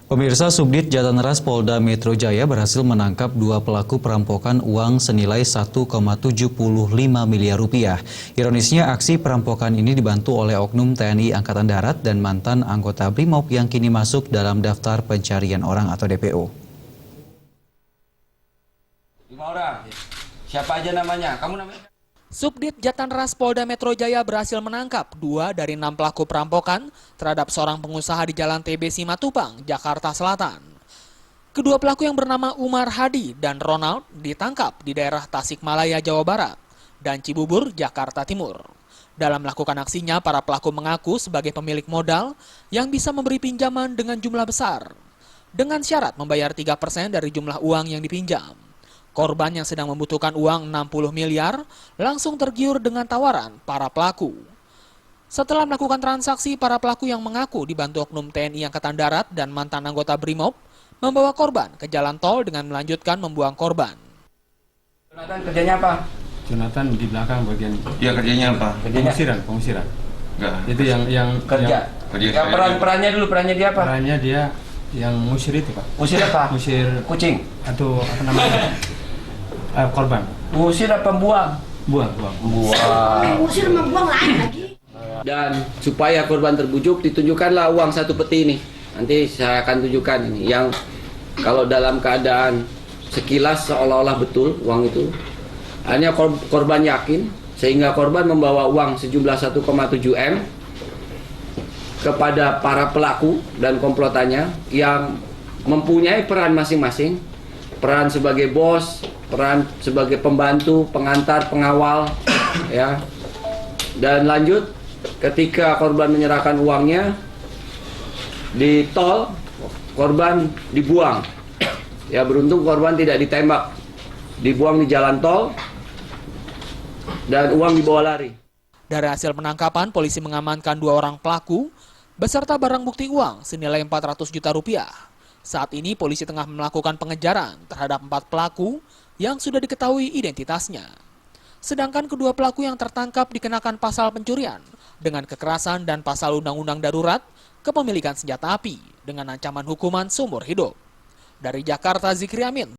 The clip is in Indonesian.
Pemirsa, Subdit Jatanras Polda Metro Jaya berhasil menangkap 2 pelaku perampokan uang senilai 1,75 miliar rupiah. Ironisnya, aksi perampokan ini dibantu oleh oknum TNI Angkatan Darat dan mantan anggota BRIMOB yang kini masuk dalam daftar pencarian orang atau DPO. 5 orang. Siapa aja namanya? Kamu namanya? Subdit Jatanras Polda Metro Jaya berhasil menangkap 2 dari 6 pelaku perampokan terhadap seorang pengusaha di Jalan TB Simatupang, Jakarta Selatan. Kedua pelaku yang bernama Umar Hadi dan Ronald ditangkap di daerah Tasikmalaya, Jawa Barat, dan Cibubur, Jakarta Timur. Dalam melakukan aksinya, para pelaku mengaku sebagai pemilik modal yang bisa memberi pinjaman dengan jumlah besar, dengan syarat membayar 3% dari jumlah uang yang dipinjam. Korban yang sedang membutuhkan uang 60 miliar langsung tergiur dengan tawaran para pelaku. Setelah melakukan transaksi, para pelaku yang mengaku dibantu oknum TNI Angkatan Darat dan mantan anggota BRIMOB membawa korban ke jalan tol dengan melanjutkan membuang korban. Jonathan kerjanya apa? Jonathan di belakang bagian. Dia kerjanya apa? Pengusiran. Enggak. Itu yang Kerja. Kerja. Ya, perannya dia apa? perannya dia yang ngusir itu, Pak. Ngusir apa? Ngusir Kucing. atau apa namanya? Korban. Ngusir apa buang? Buang. Ngusir membuang lain lagi. Dan supaya korban terbujuk, ditunjukkanlah uang 1 peti ini. Nanti saya akan tunjukkan ini. Yang kalau dalam keadaan sekilas seolah-olah betul uang itu. Hanya korban yakin, sehingga korban membawa uang sejumlah 1,7 M kepada para pelaku dan komplotannya yang mempunyai peran masing-masing. Peran sebagai bos, peran sebagai pembantu, pengantar, pengawal, ya. Dan lanjut, ketika korban menyerahkan uangnya di tol, korban dibuang. Ya, beruntung korban tidak ditembak, dibuang di jalan tol dan uang dibawa lari. Dari hasil penangkapan, polisi mengamankan 2 orang pelaku beserta barang bukti uang senilai 400 juta rupiah. Saat ini polisi tengah melakukan pengejaran terhadap 4 pelaku yang sudah diketahui identitasnya. Sedangkan kedua pelaku yang tertangkap dikenakan pasal pencurian dengan kekerasan dan pasal undang-undang darurat kepemilikan senjata api dengan ancaman hukuman seumur hidup. Dari Jakarta, Zikri Amin.